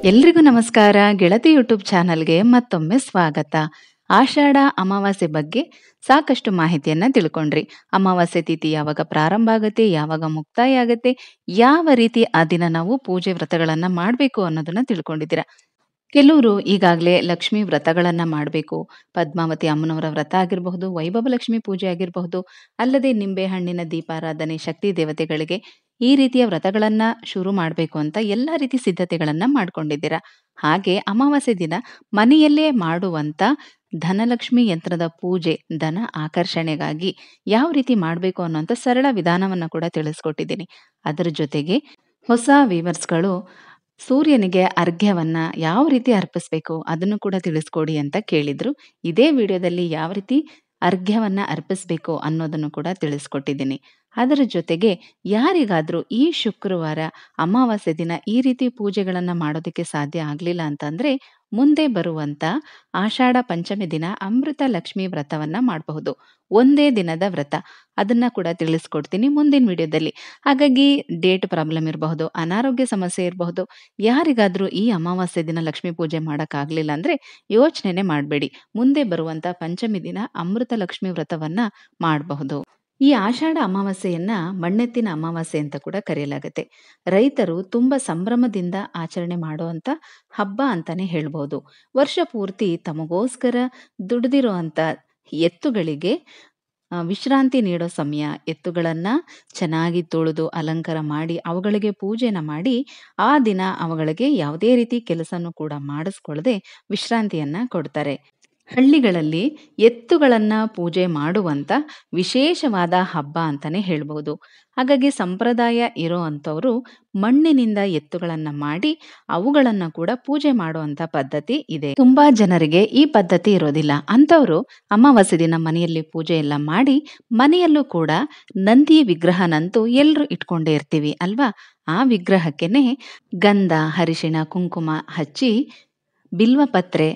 ಎಲ್ರಿಗೂ ನಮಸ್ಕಾರ. ಗೆಳತಿ ಯೂಟ್ಯೂಬ್ ಚಾನಲ್ಗೆ ಮತ್ತೊಮ್ಮೆ ಸ್ವಾಗತ. ಆಷಾಢ ಅಮಾವಾಸ್ಯೆ ಬಗ್ಗೆ ಸಾಕಷ್ಟು ಮಾಹಿತಿಯನ್ನ ತಿಳ್ಕೊಂಡ್ರಿ. ಅಮಾವಾಸ್ಯೆ ತಿಥಿ ಯಾವಾಗ ಪ್ರಾರಂಭ ಆಗುತ್ತೆ, ಯಾವಾಗ ಮುಕ್ತಾಯ ಆಗುತ್ತೆ, ಯಾವ ರೀತಿ ಆ ದಿನ ನಾವು ಪೂಜೆ ವ್ರತಗಳನ್ನ ಮಾಡಬೇಕು ಅನ್ನೋದನ್ನ ತಿಳ್ಕೊಂಡಿದ್ದೀರಾ. ಕೆಲವರು ಈಗಾಗಲೇ ಲಕ್ಷ್ಮೀ ವ್ರತಗಳನ್ನ ಮಾಡಬೇಕು. ಪದ್ಮಾವತಿ ಅಮ್ಮನವರ ವ್ರತ ಆಗಿರಬಹುದು, ವೈಭವ ಲಕ್ಷ್ಮಿ ಪೂಜೆ ಆಗಿರಬಹುದು, ಅಲ್ಲದೆ ನಿಂಬೆ ಹಣ್ಣಿನ ದೀಪಾರಾಧನೆ, ಶಕ್ತಿ ದೇವತೆಗಳಿಗೆ ಈ ರೀತಿಯ ವ್ರತಗಳನ್ನ ಶುರು ಮಾಡಬೇಕು ಅಂತ ಎಲ್ಲ ರೀತಿ ಸಿದ್ಧತೆಗಳನ್ನ ಮಾಡ್ಕೊಂಡಿದ್ದೀರಾ. ಹಾಗೆ ಅಮಾವಾಸ್ಯೆ ದಿನ ಮನೆಯಲ್ಲೇ ಮಾಡುವಂತ ಧನಲಕ್ಷ್ಮಿ ಯಂತ್ರದ ಪೂಜೆ, ಧನ ಆಕರ್ಷಣೆಗಾಗಿ ಯಾವ ರೀತಿ ಮಾಡಬೇಕು ಅನ್ನೋಂಥ ಸರಳ ವಿಧಾನವನ್ನ ಕೂಡ ತಿಳಿಸ್ಕೊಟ್ಟಿದ್ದೀನಿ. ಅದರ ಜೊತೆಗೆ ಹೊಸ ವೀವರ್ಸ್ಗಳು ಸೂರ್ಯನಿಗೆ ಅರ್ಘ್ಯವನ್ನ ಯಾವ ರೀತಿ ಅರ್ಪಿಸ್ಬೇಕು ಅದನ್ನು ಕೂಡ ತಿಳಿಸ್ಕೊಡಿ ಅಂತ ಕೇಳಿದ್ರು. ಇದೇ ವಿಡಿಯೋದಲ್ಲಿ ಯಾವ ರೀತಿ ಅರ್ಘ್ಯವನ್ನ ಅರ್ಪಿಸ್ಬೇಕು ಅನ್ನೋದನ್ನು ಕೂಡ ತಿಳಿಸ್ಕೊಟ್ಟಿದ್ದೀನಿ. ಅದರ ಜೊತೆಗೆ ಯಾರಿಗಾದ್ರೂ ಈ ಶುಕ್ರವಾರ ಅಮಾವಾಸ್ಯೆ ದಿನ ಈ ರೀತಿ ಪೂಜೆಗಳನ್ನ ಮಾಡೋದಕ್ಕೆ ಸಾಧ್ಯ ಆಗ್ಲಿಲ್ಲ ಅಂತಂದ್ರೆ ಮುಂದೆ ಬರುವಂತ ಆಷಾಢ ಪಂಚಮಿ ದಿನ ಅಮೃತ ಲಕ್ಷ್ಮಿ ವ್ರತವನ್ನ ಮಾಡಬಹುದು. ಒಂದೇ ದಿನದ ವ್ರತ, ಅದನ್ನ ಕೂಡ ತಿಳಿಸ್ಕೊಡ್ತೀನಿ ಮುಂದಿನ ವಿಡಿಯೋದಲ್ಲಿ. ಹಾಗಾಗಿ ಡೇಟ್ ಪ್ರಾಬ್ಲಮ್ ಇರಬಹುದು, ಅನಾರೋಗ್ಯ ಸಮಸ್ಯೆ ಇರಬಹುದು, ಯಾರಿಗಾದ್ರೂ ಈ ಅಮಾವಾಸ್ಯೆ ದಿನ ಲಕ್ಷ್ಮೀ ಪೂಜೆ ಮಾಡಕ್ಕಾಗ್ಲಿಲ್ಲ ಅಂದ್ರೆ ಯೋಚನೆನೆ ಮಾಡಬೇಡಿ. ಮುಂದೆ ಬರುವಂತ ಪಂಚಮಿ ದಿನ ಅಮೃತ ಲಕ್ಷ್ಮಿ ವ್ರತವನ್ನ ಮಾಡಬಹುದು. ಈ ಆಷಾಢ ಅಮಾವಾಸ್ಯೆಯನ್ನ ಮಣ್ಣೆತ್ತಿನ ಅಮಾವಾಸ್ಯೆ ಅಂತ ಕೂಡ ಕರೆಯಲಾಗುತ್ತೆ. ರೈತರು ತುಂಬಾ ಸಂಭ್ರಮದಿಂದ ಆಚರಣೆ ಮಾಡುವಂತ ಹಬ್ಬ ಅಂತಾನೆ ಹೇಳ್ಬಹುದು. ವರ್ಷ ಪೂರ್ತಿ ತಮಗೋಸ್ಕರ ದುಡಿದಿರುವಂತ ಎತ್ತುಗಳಿಗೆ ವಿಶ್ರಾಂತಿ ನೀಡೋ ಸಮಯ. ಎತ್ತುಗಳನ್ನ ಚೆನ್ನಾಗಿ ತೊಳೆದು ಅಲಂಕಾರ ಮಾಡಿ ಅವುಗಳಿಗೆ ಪೂಜೆನ ಮಾಡಿ ಆ ದಿನ ಅವುಗಳಿಗೆ ಯಾವುದೇ ರೀತಿ ಕೆಲಸನೂ ಕೂಡ ಮಾಡಿಸ್ಕೊಳ್ಳದೆ ವಿಶ್ರಾಂತಿಯನ್ನ ಕೊಡ್ತಾರೆ. ಹಳ್ಳಿಗಳಲ್ಲಿ ಎತ್ತುಗಳನ್ನ ಪೂಜೆ ಮಾಡುವಂತ ವಿಶೇಷವಾದ ಹಬ್ಬ ಅಂತಾನೆ ಹೇಳ್ಬಹುದು. ಹಾಗಾಗಿ ಸಂಪ್ರದಾಯ ಇರೋ ಅಂಥವ್ರು ಮಣ್ಣಿನಿಂದ ಎತ್ತುಗಳನ್ನ ಮಾಡಿ ಅವುಗಳನ್ನ ಕೂಡ ಪೂಜೆ ಮಾಡುವಂತ ಪದ್ಧತಿ ಇದೆ. ತುಂಬಾ ಜನರಿಗೆ ಈ ಪದ್ಧತಿ ಇರೋದಿಲ್ಲ. ಅಂಥವ್ರು ಅಮಾವಾಸ್ಯೆ ದಿನ ಮನೆಯಲ್ಲಿ ಪೂಜೆ ಎಲ್ಲ ಮಾಡಿ ಮನೆಯಲ್ಲೂ ಕೂಡ ನಂದಿ ವಿಗ್ರಹನಂತೂ ಎಲ್ರು ಇಟ್ಕೊಂಡೇ ಇರ್ತೀವಿ ಅಲ್ವಾ. ಆ ವಿಗ್ರಹಕ್ಕೆನೆ ಗಂಧ, ಅರಿಶಿಣ, ಕುಂಕುಮ ಹಚ್ಚಿ ಬಿಲ್ವಪತ್ರೆ,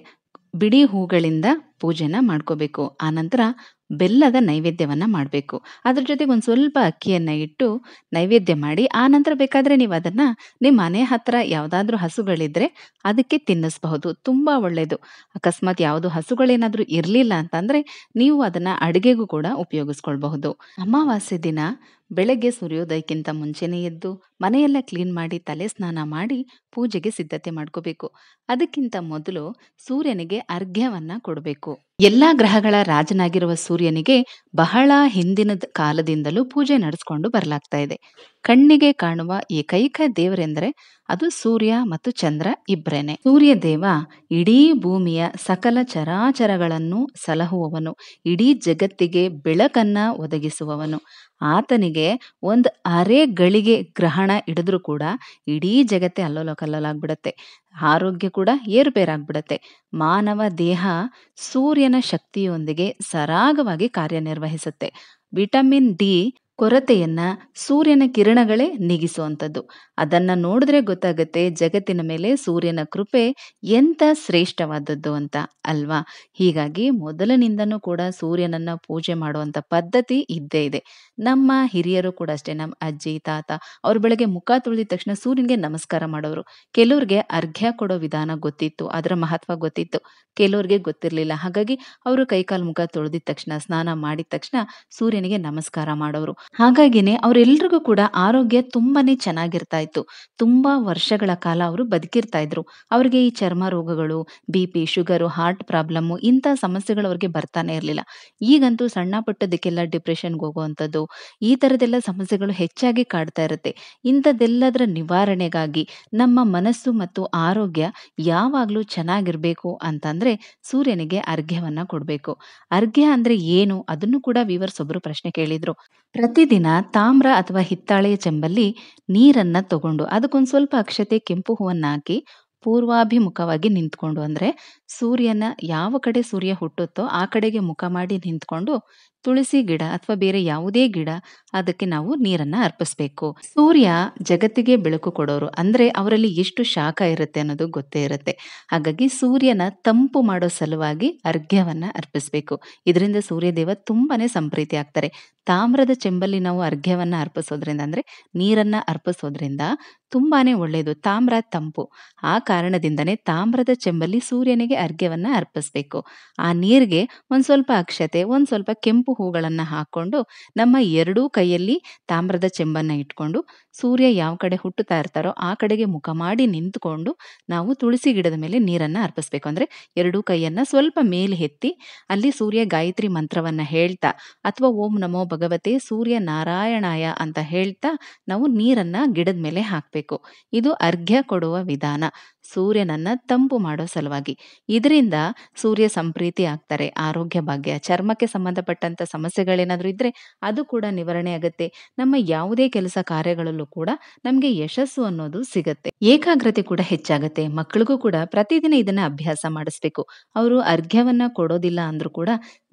ಬಿಡಿ ಹೂಗಳಿಂದ ಪೂಜೆನ ಮಾಡ್ಕೋಬೇಕು. ಆನಂತರ ಬೆಲ್ಲದ ನೈವೇದ್ಯವನ್ನ ಮಾಡಬೇಕು. ಅದ್ರ ಜೊತೆಗೆ ಒಂದು ಸ್ವಲ್ಪ ಅಕ್ಕಿಯನ್ನ ಇಟ್ಟು ನೈವೇದ್ಯ ಮಾಡಿ ಆನಂತರ ಬೇಕಾದ್ರೆ ನೀವು ಅದನ್ನ ನಿಮ್ಮ ಮನೆ ಹತ್ರ ಯಾವ್ದಾದ್ರೂ ಹಸುಗಳಿದ್ರೆ ಅದಕ್ಕೆ ತಿನ್ನಿಸಬಹುದು. ತುಂಬಾ ಒಳ್ಳೇದು. ಅಕಸ್ಮಾತ್ ಯಾವುದು ಹಸುಗಳೇನಾದ್ರೂ ಇರ್ಲಿಲ್ಲ ಅಂತಂದ್ರೆ ನೀವು ಅದನ್ನ ಅಡಿಗೆಗೂ ಕೂಡ ಉಪಯೋಗಿಸ್ಕೊಳ್ಬಹುದು. ಅಮಾವಾಸ್ಯೆ ದಿನ ಬೆಳಗ್ಗೆ ಸೂರ್ಯೋದಯಕ್ಕಿಂತ ಮುಂಚೆನೆ ಎದ್ದು ಮನೆಯೆಲ್ಲ ಕ್ಲೀನ್ ಮಾಡಿ ತಲೆ ಸ್ನಾನ ಮಾಡಿ ಪೂಜೆಗೆ ಸಿದ್ಧತೆ ಮಾಡ್ಕೋಬೇಕು. ಅದಕ್ಕಿಂತ ಮೊದಲು ಸೂರ್ಯನಿಗೆ ಅರ್ಘ್ಯವನ್ನ ಕೊಡಬೇಕು. ಎಲ್ಲಾ ಗ್ರಹಗಳ ರಾಜನಾಗಿರುವ ಸೂರ್ಯನಿಗೆ ಬಹಳ ಹಿಂದಿನ ಕಾಲದಿಂದಲೂ ಪೂಜೆ ನಡೆಸ್ಕೊಂಡು ಬರಲಾಗ್ತಾ ಇದೆ. ಕಣ್ಣಿಗೆ ಕಾಣುವ ಏಕೈಕ ದೇವರೆಂದರೆ ಅದು ಸೂರ್ಯ ಮತ್ತು ಚಂದ್ರ ಇಬ್ರೇನೆ. ಸೂರ್ಯ ದೇವ ಇಡೀ ಭೂಮಿಯ ಸಕಲ ಚರಾಚರಗಳನ್ನು ಸಲಹುವವನು, ಇಡೀ ಜಗತ್ತಿಗೆ ಬೆಳಕನ್ನ ಒದಗಿಸುವವನು. ಆತನಿಗೆ ಒಂದು ಅರೆ ಗಳಿಗೆ ಗ್ರಹಣ ಹಿಡಿದ್ರೂ ಕೂಡ ಇಡೀ ಜಗತ್ತೇ ಅಲ್ಲೋಲ ಕಲ್ಲೋಲಾಗ್ಬಿಡತ್ತೆ. ಆರೋಗ್ಯ ಕೂಡ ಏರುಪೇರಾಗ್ಬಿಡತ್ತೆ. ಮಾನವ ದೇಹ ಸೂರ್ಯನ ಶಕ್ತಿಯೊಂದಿಗೆ ಸರಾಗವಾಗಿ ಕಾರ್ಯನಿರ್ವಹಿಸುತ್ತೆ. ವಿಟಮಿನ್ ಡಿ ಕೊರತೆಯನ್ನ ಸೂರ್ಯನ ಕಿರಣಗಳೇ ನೀಗಿಸುವಂಥದ್ದು. ಅದನ್ನ ನೋಡಿದ್ರೆ ಗೊತ್ತಾಗುತ್ತೆ ಜಗತ್ತಿನ ಮೇಲೆ ಸೂರ್ಯನ ಕೃಪೆ ಎಂತ ಶ್ರೇಷ್ಠವಾದದ್ದು ಅಂತ ಅಲ್ವಾ. ಹೀಗಾಗಿ ಮೊದಲಿನಿಂದನೂ ಕೂಡ ಸೂರ್ಯನನ್ನ ಪೂಜೆ ಮಾಡುವಂತ ಪದ್ಧತಿ ಇದ್ದೇ ಇದೆ. ನಮ್ಮ ಹಿರಿಯರು ಕೂಡ ಅಷ್ಟೇ, ನಮ್ಮ ಅಜ್ಜಿ ತಾತ ಅವ್ರು ಬೆಳಗ್ಗೆ ಮುಖ ತೊಳೆದಿದ ತಕ್ಷಣ ಸೂರ್ಯನಿಗೆ ನಮಸ್ಕಾರ ಮಾಡೋರು. ಕೆಲವ್ರಿಗೆ ಅರ್ಘ್ಯ ಕೊಡೋ ವಿಧಾನ ಗೊತ್ತಿತ್ತು, ಅದರ ಮಹತ್ವ ಗೊತ್ತಿತ್ತು, ಕೆಲವ್ರಿಗೆ ಗೊತ್ತಿರ್ಲಿಲ್ಲ. ಹಾಗಾಗಿ ಅವರು ಕೈಕಾಲು ಮುಖ ತೊಳೆದಿದ ತಕ್ಷಣ ಸ್ನಾನ ಮಾಡಿದ ತಕ್ಷಣ ಸೂರ್ಯನಿಗೆ ನಮಸ್ಕಾರ ಮಾಡೋರು. ಹಾಗಾಗಿನೇ ಅವರೆಲ್ರಿಗೂ ಕೂಡ ಆರೋಗ್ಯ ತುಂಬಾನೇ ಚೆನ್ನಾಗಿರ್ತಾ ಇತ್ತು. ತುಂಬಾ ವರ್ಷಗಳ ಕಾಲ ಅವರು ಬದುಕಿರ್ತಾ ಇದ್ರು. ಅವ್ರಿಗೆ ಈ ಚರ್ಮ ರೋಗಗಳು, BP, ಶುಗರು, ಹಾರ್ಟ್ ಪ್ರಾಬ್ಲಮ್ ಇಂಥ ಸಮಸ್ಯೆಗಳು ಅವ್ರಿಗೆ ಬರ್ತಾನೆ ಇರಲಿಲ್ಲ. ಈಗಂತೂ ಸಣ್ಣ ಪುಟ್ಟದಕ್ಕೆಲ್ಲ ಡಿಪ್ರೆಷನ್ಗೆ ಹೋಗುವಂಥದ್ದು, ಈ ಥರದ್ದೆಲ್ಲ ಸಮಸ್ಯೆಗಳು ಹೆಚ್ಚಾಗಿ ಕಾಡ್ತಾ ಇರುತ್ತೆ. ಇಂಥದ್ದೆಲ್ಲದರ ನಿವಾರಣೆಗಾಗಿ ನಮ್ಮ ಮನಸ್ಸು ಮತ್ತು ಆರೋಗ್ಯ ಯಾವಾಗಲೂ ಚೆನ್ನಾಗಿರ್ಬೇಕು ಅಂತಂದ್ರೆ ಸೂರ್ಯನಿಗೆ ಅರ್ಘ್ಯವನ್ನ ಕೊಡಬೇಕು. ಅರ್ಘ್ಯ ಅಂದ್ರೆ ಏನು ಅದನ್ನು ಕೂಡ ವ್ಯೂವರ್ಸ್ ಒಬ್ರು ಪ್ರಶ್ನೆ ಕೇಳಿದ್ರು. ಪ್ರತಿದಿನ ತಾಮ್ರ ಅಥವಾ ಹಿತ್ತಾಳೆಯ ಚೆಂಬಲ್ಲಿ ನೀರನ್ನ ತಗೊಂಡು ಅದಕ್ಕೊಂದು ಸ್ವಲ್ಪ ಅಕ್ಷತೆ, ಕೆಂಪು ಹೂವನ್ನ ಹಾಕಿ ಪೂರ್ವಾಭಿಮುಖವಾಗಿ ನಿಂತ್ಕೊಂಡು, ಅಂದ್ರೆ ಸೂರ್ಯನ ಯಾವ ಕಡೆ ಸೂರ್ಯ ಹುಟ್ಟುತ್ತೋ ಆ ಕಡೆಗೆ ಮುಖ ಮಾಡಿ ನಿಂತ್ಕೊಂಡು ತುಳಸಿ ಗಿಡ ಅಥವಾ ಬೇರೆ ಯಾವುದೇ ಗಿಡ ಅದಕ್ಕೆ ನಾವು ನೀರನ್ನ ಅರ್ಪಿಸ್ಬೇಕು. ಸೂರ್ಯ ಜಗತ್ತಿಗೆ ಬೆಳಕು ಕೊಡೋರು. ಅಂದ್ರೆ ಅವರಲ್ಲಿ ಎಷ್ಟು ಶಾಖ ಇರುತ್ತೆ ಅನ್ನೋದು ಗೊತ್ತೇ ಇರುತ್ತೆ. ಹಾಗಾಗಿ ಸೂರ್ಯನ ತಂಪು ಮಾಡೋ ಸಲುವಾಗಿ ಅರ್ಘ್ಯವನ್ನ ಅರ್ಪಿಸ್ಬೇಕು. ಇದರಿಂದ ಸೂರ್ಯದೇವ ತುಂಬಾನೇ ಸಂಪ್ರೀತಿ ಆಗ್ತಾರೆ. ತಾಮ್ರದ ಚೆಂಬಲ್ಲಿ ನಾವು ಅರ್ಘ್ಯವನ್ನ ಅರ್ಪಿಸೋದ್ರಿಂದ ಅಂದ್ರೆ ನೀರನ್ನ ಅರ್ಪಿಸೋದ್ರಿಂದ ತುಂಬಾನೇ ಒಳ್ಳೆಯದು. ತಾಮ್ರ ತಂಪು. ಆ ಕಾರಣದಿಂದನೇ ತಾಮ್ರದ ಚೆಂಬಲ್ಲಿ ಸೂರ್ಯನಿಗೆ ಅರ್ಘ್ಯವನ್ನ ಅರ್ಪಿಸ್ಬೇಕು. ಆ ನೀರಿಗೆ ಒಂದ್ ಸ್ವಲ್ಪ ಅಕ್ಷತೆ, ಒಂದ್ ಸ್ವಲ್ಪ ಕೆಂಪು ಹೂಗಳನ್ನ ಹಾಕೊಂಡು ನಮ್ಮ ಎರಡೂ ಕೈಯಲ್ಲಿ ತಾಮ್ರದ ಚೆಂಬನ್ನ ಇಟ್ಕೊಂಡು ಸೂರ್ಯ ಯಾವ ಕಡೆ ಹುಟ್ಟುತ್ತಾ ಇರ್ತಾರೋ ಆ ಕಡೆಗೆ ಮುಖ ಮಾಡಿ ನಿಂತುಕೊಂಡು ನಾವು ತುಳಸಿ ಗಿಡದ ಮೇಲೆ ನೀರನ್ನ ಅರ್ಪಿಸ್ಬೇಕು. ಅಂದ್ರೆ ಎರಡೂ ಕೈಯನ್ನ ಸ್ವಲ್ಪ ಮೇಲೆ ಎತ್ತಿ ಅಲ್ಲಿ ಸೂರ್ಯ ಗಾಯತ್ರಿ ಮಂತ್ರವನ್ನ ಹೇಳ್ತಾ ಅಥವಾ ಓಂ ನಮೋ ಭಗವತೆ ಸೂರ್ಯ ನಾರಾಯಣಾಯ ಅಂತ ಹೇಳ್ತಾ ನಾವು ನೀರನ್ನ ಗಿಡದ ಮೇಲೆ ಹಾಕ್ಬೇಕು. ಇದು ಅರ್ಘ್ಯ ಕೊಡುವ ವಿಧಾನ. ಸೂರ್ಯನನ್ನ ತಂಪು ಮಾಡೋ ಸಲುವಾಗಿ. ಇದರಿಂದ ಸೂರ್ಯ ಸಂಪ್ರೀತಿ ಆಗ್ತಾರೆ. ಆರೋಗ್ಯ ಭಾಗ್ಯ, ಚರ್ಮಕ್ಕೆ ಸಂಬಂಧಪಟ್ಟಂತ ಸಮಸ್ಯೆಗಳೇನಾದ್ರೂ ಇದ್ರೆ ಅದು ಕೂಡ ನಿವಾರಣೆ ಆಗುತ್ತೆ. ನಮ್ಮ ಯಾವುದೇ ಕೆಲಸ ಕಾರ್ಯಗಳಲ್ಲೂ ಕೂಡ ನಮ್ಗೆ ಯಶಸ್ಸು ಅನ್ನೋದು ಸಿಗತ್ತೆ. ಏಕಾಗ್ರತೆ ಕೂಡ ಹೆಚ್ಚಾಗತ್ತೆ. ಮಕ್ಕಳಿಗೂ ಕೂಡ ಪ್ರತಿದಿನ ಇದನ್ನ ಅಭ್ಯಾಸ ಮಾಡಿಸ್ಬೇಕು. ಅವರು ಅರ್ಘ್ಯವನ್ನ ಕೊಡೋದಿಲ್ಲ ಅಂದ್ರೂ ಕೂಡ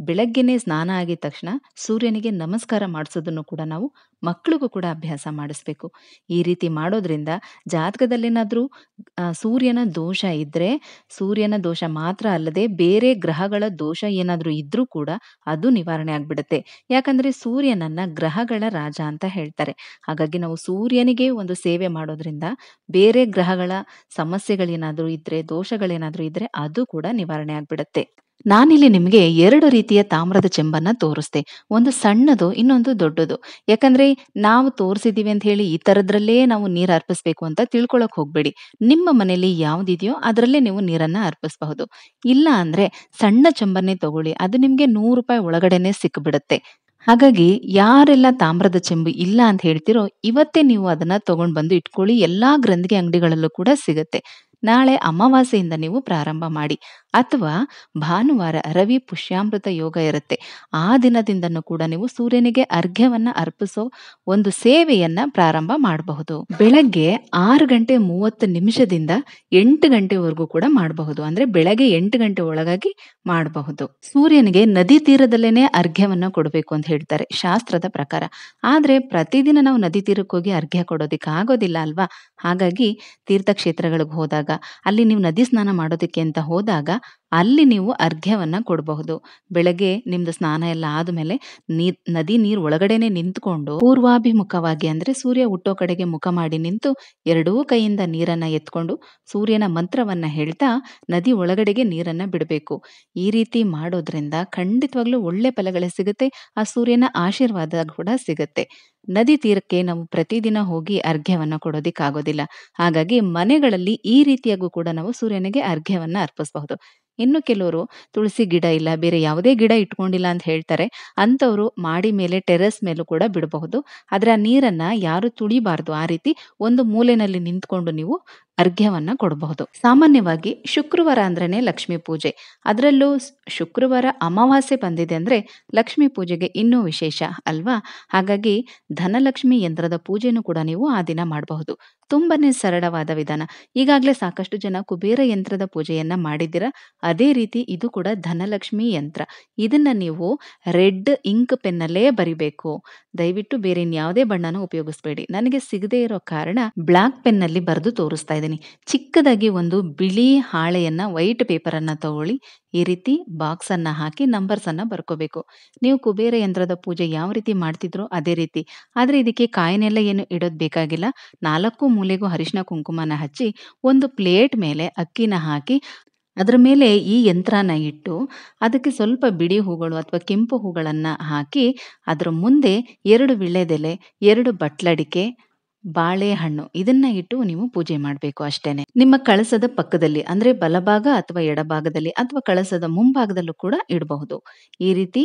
ಬೆಳಗ್ಗೆನೆ ಸ್ನಾನ ಆಗಿದ ತಕ್ಷಣ ಸೂರ್ಯನಿಗೆ ನಮಸ್ಕಾರ ಮಾಡಿಸೋದನ್ನು ಕೂಡ ನಾವು ಮಕ್ಕಳಿಗೂ ಕೂಡ ಅಭ್ಯಾಸ ಮಾಡಿಸ್ಬೇಕು. ಈ ರೀತಿ ಮಾಡೋದ್ರಿಂದ ಜಾತಕದಲ್ಲೇನಾದ್ರೂ ಸೂರ್ಯನ ದೋಷ ಇದ್ರೆ ಸೂರ್ಯನ ದೋಷ ಮಾತ್ರ ಅಲ್ಲದೆ ಬೇರೆ ಗ್ರಹಗಳ ದೋಷ ಏನಾದ್ರೂ ಇದ್ರೂ ಕೂಡ ಅದು ನಿವಾರಣೆ ಆಗ್ಬಿಡುತ್ತೆ. ಯಾಕಂದ್ರೆ ಸೂರ್ಯನನ್ನ ಗ್ರಹಗಳ ರಾಜ ಅಂತ ಹೇಳ್ತಾರೆ. ಹಾಗಾಗಿ ನಾವು ಸೂರ್ಯನಿಗೆ ಒಂದು ಸೇವೆ ಮಾಡೋದ್ರಿಂದ ಬೇರೆ ಗ್ರಹಗಳ ಸಮಸ್ಯೆಗಳೇನಾದ್ರೂ ಇದ್ರೆ ದೋಷಗಳೇನಾದ್ರೂ ಇದ್ರೆ ಅದು ಕೂಡ ನಿವಾರಣೆ ಆಗ್ಬಿಡುತ್ತೆ. ನಾನಿಲ್ಲಿ ನಿಮಗೆ 2 ರೀತಿಯ ತಾಮ್ರದ ಚೆಂಬನ್ನ ತೋರಿಸ್ದೆ. ಒಂದು ಸಣ್ಣದು, ಇನ್ನೊಂದು ದೊಡ್ಡದು. ಯಾಕಂದ್ರೆ ನಾವು ತೋರಿಸಿದೀವಿ ಅಂತ ಹೇಳಿ ಈ ತರದ್ರಲ್ಲೇ ನಾವು ನೀರು ಅರ್ಪಿಸ್ಬೇಕು ಅಂತ ತಿಳ್ಕೊಳಕ್ ಹೋಗ್ಬೇಡಿ. ನಿಮ್ಮ ಮನೇಲಿ ಯಾವ್ದಿದೆಯೋ ಅದರಲ್ಲೇ ನೀವು ನೀರನ್ನ ಅರ್ಪಿಸಬಹುದು. ಇಲ್ಲ ಅಂದ್ರೆ ಸಣ್ಣ ಚೆಂಬನ್ನೇ ತಗೊಳ್ಳಿ. ಅದು ನಿಮ್ಗೆ ₹100 ಒಳಗಡೆನೆ ಸಿಕ್ಬಿಡುತ್ತೆ. ಹಾಗಾಗಿ ಯಾರೆಲ್ಲ ತಾಮ್ರದ ಚೆಂಬು ಇಲ್ಲ ಅಂತ ಹೇಳ್ತಿರೋ ಇವತ್ತೇ ನೀವು ಅದನ್ನ ತಗೊಂಡ್ ಬಂದು ಇಟ್ಕೊಳ್ಳಿ. ಎಲ್ಲಾ ಗ್ರಂಥಿಗೆ ಅಂಗಡಿಗಳಲ್ಲೂ ಕೂಡ ಸಿಗುತ್ತೆ. ನಾಳೆ ಅಮಾವಾಸ್ಯೆಯಿಂದ ನೀವು ಪ್ರಾರಂಭ ಮಾಡಿ. ಅಥವಾ ಭಾನುವಾರ ರವಿ ಪುಷ್ಯಾಮೃತ ಯೋಗ ಇರುತ್ತೆ. ಆ ದಿನದಿಂದನೂ ಕೂಡ ನೀವು ಸೂರ್ಯನಿಗೆ ಅರ್ಘ್ಯವನ್ನ ಅರ್ಪಿಸೋ ಒಂದು ಸೇವೆಯನ್ನ ಪ್ರಾರಂಭ ಮಾಡಬಹುದು. ಬೆಳಗ್ಗೆ 6:30 8 ಗಂಟೆವರೆಗೂ ಕೂಡ ಮಾಡಬಹುದು. ಅಂದ್ರೆ ಬೆಳಗ್ಗೆ 8 ಗಂಟೆ ಒಳಗಾಗಿ ಮಾಡಬಹುದು. ಸೂರ್ಯನಿಗೆ ನದಿ ತೀರದಲ್ಲೇನೆ ಅರ್ಘ್ಯವನ್ನ ಕೊಡಬೇಕು ಅಂತ ಹೇಳ್ತಾರೆ ಶಾಸ್ತ್ರದ ಪ್ರಕಾರ. ಆದ್ರೆ ಪ್ರತಿದಿನ ನಾವು ನದಿ ತೀರಕ್ಕೆ ಹೋಗಿ ಅರ್ಘ್ಯ ಕೊಡೋದಿಕ್ಕೆ ಆಗೋದಿಲ್ಲ ಅಲ್ವಾ? ಹಾಗಾಗಿ ತೀರ್ಥಕ್ಷೇತ್ರಗಳಿಗೆ ಹೋದಾಗ ಅಲ್ಲಿ ನೀವು ನದಿ ಸ್ನಾನ ಮಾಡೋದಕ್ಕೆ ಅಂತ ಹೋದಾಗ ಅಲ್ಲಿ ನೀವು ಅರ್ಘ್ಯವನ್ನ ಕೊಡಬಹುದು. ಬೆಳಗ್ಗೆ ನಿಮ್ದು ಸ್ನಾನ ಎಲ್ಲ ಆದ್ಮೇಲೆ ನದಿ ನೀರ್ ಒಳಗಡೆನೆ ನಿಂತ್ಕೊಂಡು ಪೂರ್ವಾಭಿಮುಖವಾಗಿ ಅಂದ್ರೆ ಸೂರ್ಯ ಹುಟ್ಟೋ ಕಡೆಗೆ ಮುಖ ಮಾಡಿ ನಿಂತು ಎರಡೂ ಕೈಯಿಂದ ನೀರನ್ನ ಎತ್ಕೊಂಡು ಸೂರ್ಯನ ಮಂತ್ರವನ್ನ ಹೇಳ್ತಾ ನದಿ ಒಳಗಡೆಗೆ ನೀರನ್ನ ಬಿಡಬೇಕು. ಈ ರೀತಿ ಮಾಡೋದ್ರಿಂದ ಖಂಡಿತವಾಗ್ಲೂ ಒಳ್ಳೆ ಫಲಗಳೇ ಸಿಗುತ್ತೆ. ಆ ಸೂರ್ಯನ ಆಶೀರ್ವಾದ ಕೂಡ ಸಿಗುತ್ತೆ. ನದಿ ತೀರಕ್ಕೆ ನಾವು ಪ್ರತಿದಿನ ಹೋಗಿ ಅರ್ಘ್ಯವನ್ನ ಕೊಡೋದಿಕ್ಕಾಗೋದಿಲ್ಲ. ಹಾಗಾಗಿ ಮನೆಗಳಲ್ಲಿ ಈ ರೀತಿಯಾಗೂ ಕೂಡ ನಾವು ಸೂರ್ಯನಿಗೆ ಅರ್ಘ್ಯವನ್ನ ಅರ್ಪಿಸಬಹುದು. ಇನ್ನು ಕೆಲವರು ತುಳಸಿ ಗಿಡ ಇಲ್ಲ, ಬೇರೆ ಯಾವುದೇ ಗಿಡ ಇಟ್ಕೊಂಡಿಲ್ಲ ಅಂತ ಹೇಳ್ತಾರೆ. ಅಂಥವ್ರು ಮಾಡಿ ಮೇಲೆ ಟೆರೆಸ್ ಮೇಲೂ ಕೂಡ ಬಿಡಬಹುದು. ಆದ್ರೆ ಆ ನೀರನ್ನ ಯಾರು ತುಳಿಬಾರ್ದು. ಆ ರೀತಿ ಒಂದು ಮೂಲೆನಲ್ಲಿ ನಿಂತ್ಕೊಂಡು ನೀವು ಅರ್ಘ್ಯವನ್ನ ಕೊಡಬಹುದು. ಸಾಮಾನ್ಯವಾಗಿ ಶುಕ್ರವಾರ ಅಂದ್ರೇನೆ ಲಕ್ಷ್ಮೀ ಪೂಜೆ. ಅದರಲ್ಲೂ ಶುಕ್ರವಾರ ಅಮಾವಾಸ್ಯೆ ಬಂದಿದೆ ಅಂದ್ರೆ ಲಕ್ಷ್ಮೀ ಪೂಜೆಗೆ ಇನ್ನೂ ವಿಶೇಷ ಅಲ್ವಾ? ಹಾಗಾಗಿ ಧನಲಕ್ಷ್ಮಿ ಯಂತ್ರದ ಪೂಜೆನೂ ಕೂಡ ನೀವು ಆ ದಿನ ಮಾಡಬಹುದು. ತುಂಬಾನೇ ಸರಳವಾದ ವಿಧಾನ. ಈಗಾಗಲೇ ಸಾಕಷ್ಟು ಜನ ಕುಬೇರ ಯಂತ್ರದ ಪೂಜೆಯನ್ನ ಮಾಡಿದ್ದೀರಾ. ಅದೇ ರೀತಿ ಇದು ಕೂಡ ಧನಲಕ್ಷ್ಮಿ ಯಂತ್ರ. ಇದನ್ನ ನೀವು ರೆಡ್ ಇಂಕ್ ಪೆನ್ನಲ್ಲೇ ಬರಿಬೇಕು. ದಯವಿಟ್ಟು ಬೇರೆ ಇನ್ಯಾವುದೇ ಬಣ್ಣನ ಉಪಯೋಗಿಸಬೇಡಿ. ನನಗೆ ಸಿಗದೇ ಇರೋ ಕಾರಣ ಬ್ಲಾಕ್ ಪೆನ್ನಲ್ಲಿ ಬರೆದು ತೋರಿಸ್ತಾ ಇದ್ದೀನಿ. ಚಿಕ್ಕದಾಗಿ ಒಂದು ಬಿಳಿ ಹಾಳೆಯನ್ನ ವೈಟ್ ಪೇಪರ್ ಅನ್ನ ತಗೊಳ್ಳಿ. ಈ ರೀತಿ ಬಾಕ್ಸ್ ಅನ್ನ ಹಾಕಿ ನಂಬರ್ಸ್ ಅನ್ನ ಬರ್ಕೋಬೇಕು. ನೀವು ಕುಬೇರ ಯಂತ್ರದ ಪೂಜೆ ಯಾವ ರೀತಿ ಮಾಡ್ತಿದ್ರೋ ಅದೇ ರೀತಿ. ಆದ್ರೆ ಇದಕ್ಕೆ ಕಾಯಿನೆಲ್ಲ ಏನು ಇಡೋದ್ ಬೇಕಾಗಿಲ್ಲ. 4 ಮೂಲೆಗೂ ಅರಿಶಿನ ಕುಂಕುಮನ ಹಚ್ಚಿ ಒಂದು ಪ್ಲೇಟ್ ಮೇಲೆ ಅಕ್ಕಿನ ಹಾಕಿ ಅದರ ಮೇಲೆ ಈ ಯಂತ್ರನ ಇಟ್ಟು ಅದಕ್ಕೆ ಸ್ವಲ್ಪ ಬಿಡಿ ಹೂಗಳು ಅಥವಾ ಕೆಂಪು ಹೂಗಳನ್ನ ಹಾಕಿ ಅದರ ಮುಂದೆ 2 ವಿಳ್ಯದೆಲೆ, 2 ಬಟ್ಲಡಿಕೆ, ಬಾಳೆಹಣ್ಣು ಇದನ್ನ ಇಟ್ಟು ನೀವು ಪೂಜೆ ಮಾಡಬೇಕು ಅಷ್ಟೇನೆ. ನಿಮ್ಮ ಕಳಸದ ಪಕ್ಕದಲ್ಲಿ ಅಂದ್ರೆ ಬಲಭಾಗ ಅಥವಾ ಎಡಭಾಗದಲ್ಲಿ ಅಥವಾ ಕಳಸದ ಮುಂಭಾಗದಲ್ಲೂ ಕೂಡ ಇಡಬಹುದು. ಈ ರೀತಿ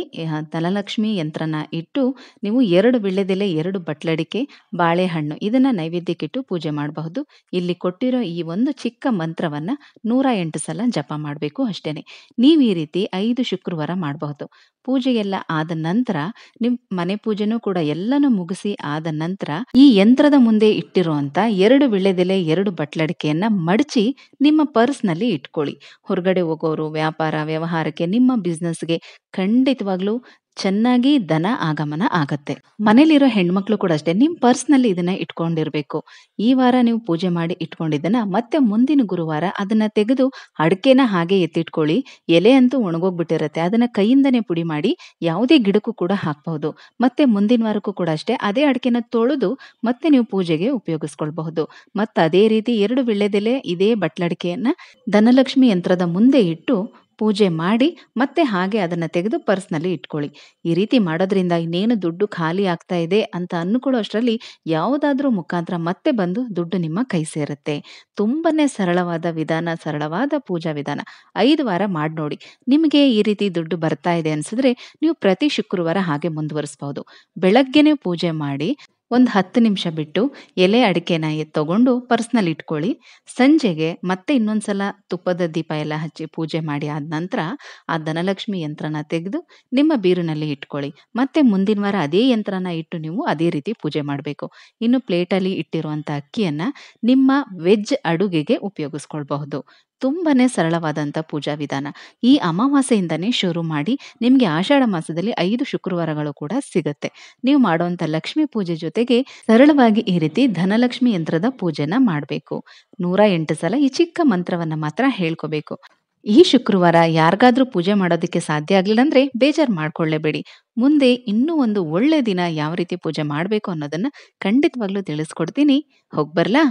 ಧನಲಕ್ಷ್ಮಿ ಯಂತ್ರನ ಇಟ್ಟು ನೀವು 2 ವಿಳ್ಯದೆಲೆ, 2 ಬಟ್ಲಡಿಕೆ, ಬಾಳೆಹಣ್ಣು ಇದನ್ನ ನೈವೇದ್ಯಕ್ಕಿಟ್ಟು ಪೂಜೆ ಮಾಡಬಹುದು. ಇಲ್ಲಿ ಕೊಟ್ಟಿರೋ ಈ ಒಂದು ಚಿಕ್ಕ ಮಂತ್ರವನ್ನ 108 ಸಲ ಜಪ ಮಾಡಬೇಕು ಅಷ್ಟೇನೆ. ನೀವು ಈ ರೀತಿ 5 ಶುಕ್ರವಾರ ಮಾಡಬಹುದು. ಪೂಜೆ ಎಲ್ಲ ಆದ ನಂತರ ನಿಮ್ ಮನೆ ಪೂಜೆನೂ ಕೂಡ ಎಲ್ಲನೂ ಮುಗಿಸಿ ಆದ ನಂತರ ಈ ಯಂತ್ರದ ಮುಂದೆ ಇಟ್ಟಿರುವಂತ 2 ವಿಳ್ಯದೆಲೆ, 2 ಬಟ್ಲಡಿಕೆಯನ್ನ ಮಡಚಿ ನಿಮ್ಮ ಪರ್ಸ್ ನಲ್ಲಿ ಇಟ್ಕೊಳ್ಳಿ. ಹೊರಗಡೆ ಹೋಗೋರು ವ್ಯಾಪಾರ ವ್ಯವಹಾರಕ್ಕೆ ನಿಮ್ಮ ಬಿಸ್ನೆಸ್ಗೆ ಖಂಡಿತವಾಗ್ಲೂ ಚೆನ್ನಾಗಿ ಧನ ಆಗಮನ ಆಗತ್ತೆ. ಮನೇಲಿರೋ ಹೆಣ್ಮಕ್ಳು ಕೂಡ ಅಷ್ಟೇ ನಿಮ್ಮ ಪರ್ಸ್ನಲ್ಲಿ ಇದನ್ನ ಇಟ್ಕೊಂಡಿರ್ಬೇಕು. ಈ ವಾರ ನೀವು ಪೂಜೆ ಮಾಡಿ ಇಟ್ಕೊಂಡಿದ್ದನ್ನ ಮತ್ತೆ ಮುಂದಿನ ಗುರುವಾರ ಅದನ್ನ ತೆಗೆದು ಅಡಿಕೆನ ಹಾಗೆ ಎತ್ತಿಟ್ಕೊಳ್ಳಿ. ಎಲೆ ಅಂತೂ ಒಣಗೋಗ್ಬಿಟ್ಟಿರತ್ತೆ. ಅದನ್ನ ಕೈಯಿಂದನೇ ಪುಡಿ ಮಾಡಿ ಯಾವುದೇ ಗಿಡಕ್ಕೂ ಕೂಡ ಹಾಕ್ಬಹುದು. ಮತ್ತೆ ಮುಂದಿನ ವಾರಕ್ಕೂ ಕೂಡ ಅಷ್ಟೇ ಅದೇ ಅಡಿಕೆನ ತೊಳೆದು ಮತ್ತೆ ನೀವು ಪೂಜೆಗೆ ಉಪಯೋಗಿಸ್ಕೊಳ್ಬಹುದು. ಮತ್ತೆ ಅದೇ ರೀತಿ 2 ವೀಳ್ಯದೆಲೆ ಇದೇ ಬಟ್ಲಡಿಕೆಯನ್ನ ಧನಲಕ್ಷ್ಮಿ ಯಂತ್ರದ ಮುಂದೆ ಇಟ್ಟು ಪೂಜೆ ಮಾಡಿ ಮತ್ತೆ ಹಾಗೆ ಅದನ್ನ ತೆಗೆದು ಪರ್ಸ್ನಲ್ಲಿ ಇಟ್ಕೊಳ್ಳಿ. ಈ ರೀತಿ ಮಾಡೋದ್ರಿಂದ ಇನ್ನೇನು ದುಡ್ಡು ಖಾಲಿ ಆಗ್ತಾ ಇದೆ ಅಂತ ಅನ್ಕೊಳ್ಳೋ ಅಷ್ಟರಲ್ಲಿ ಯಾವುದಾದ್ರೂ ಮುಖಾಂತರ ಮತ್ತೆ ಬಂದು ದುಡ್ಡು ನಿಮ್ಮ ಕೈ ಸೇರುತ್ತೆ. ತುಂಬಾನೇ ಸರಳವಾದ ವಿಧಾನ, ಸರಳವಾದ ಪೂಜಾ ವಿಧಾನ. 5 ವಾರ ಮಾಡಿ ನೋಡಿ. ನಿಮಗೆ ಈ ರೀತಿ ದುಡ್ಡು ಬರ್ತಾ ಇದೆ ಅನ್ಸಿದ್ರೆ ನೀವು ಪ್ರತಿ ಶುಕ್ರವಾರ ಹಾಗೆ ಮುಂದುವರಿಸಬಹುದು. ಬೆಳಗ್ಗೆನೆ ಪೂಜೆ ಮಾಡಿ ಒಂದು 10 ನಿಮಿಷ ಬಿಟ್ಟು ಎಲೆ ಅಡಿಕೆನ ತಗೊಂಡು ಪರ್ಸ್ನಲ್ಲಿ ಇಟ್ಕೊಳ್ಳಿ. ಸಂಜೆಗೆ ಮತ್ತೆ ಇನ್ನೊಂದ್ಸಲ ತುಪ್ಪದ ದೀಪ ಎಲ್ಲ ಹಚ್ಚಿ ಪೂಜೆ ಮಾಡಿ ಆದ ನಂತರ ಆ ಧನಲಕ್ಷ್ಮಿ ಯಂತ್ರನ ತೆಗೆದು ನಿಮ್ಮ ಬೀರಿನಲ್ಲಿ ಇಟ್ಕೊಳ್ಳಿ. ಮತ್ತೆ ಮುಂದಿನ ವಾರ ಅದೇ ಯಂತ್ರನ ಇಟ್ಟು ನೀವು ಅದೇ ರೀತಿ ಪೂಜೆ ಮಾಡಬೇಕು. ಇನ್ನು ಪ್ಲೇಟಲ್ಲಿ ಇಟ್ಟಿರುವಂಥ ಅಕ್ಕಿಯನ್ನ ನಿಮ್ಮ ವೆಜ್ ಅಡುಗೆಗೆ ಉಪಯೋಗಿಸ್ಕೊಳ್ಬಹುದು. ತುಂಬಾನೇ ಸರಳವಾದಂಥ ಪೂಜಾ ವಿಧಾನ. ಈ ಅಮಾವಾಸ್ಯೆಯಿಂದನೇ ಶುರು ಮಾಡಿ ನಿಮಗೆ ಆಷಾಢ ಮಾಸದಲ್ಲಿ 5 ಶುಕ್ರವಾರಗಳು ಕೂಡ ಸಿಗುತ್ತೆ. ನೀವು ಮಾಡುವಂಥ ಲಕ್ಷ್ಮೀ ಪೂಜೆ ಜೊತೆಗೆ ಸರಳವಾಗಿ ಈ ರೀತಿ ಧನಲಕ್ಷ್ಮಿ ಯಂತ್ರದ ಪೂಜೆನ ಮಾಡಬೇಕು. 108 ಸಲ ಈ ಚಿಕ್ಕ ಮಂತ್ರವನ್ನ ಮಾತ್ರ ಹೇಳ್ಕೋಬೇಕು. ಈ ಶುಕ್ರವಾರ ಯಾರಿಗಾದ್ರೂ ಪೂಜೆ ಮಾಡೋದಕ್ಕೆ ಸಾಧ್ಯ ಆಗ್ಲಿಲ್ಲ ಅಂದ್ರೆ ಬೇಜಾರು ಮಾಡ್ಕೊಳ್ಳೇಬೇಡಿ. ಮುಂದೆ ಇನ್ನೂ ಒಂದು ಒಳ್ಳೆ ದಿನ ಯಾವ ರೀತಿ ಪೂಜೆ ಮಾಡಬೇಕು ಅನ್ನೋದನ್ನ ಖಂಡಿತವಾಗ್ಲೂ ತಿಳಿಸ್ಕೊಡ್ತೀನಿ. ಹೋಗ್ಬರ್ಲಾ?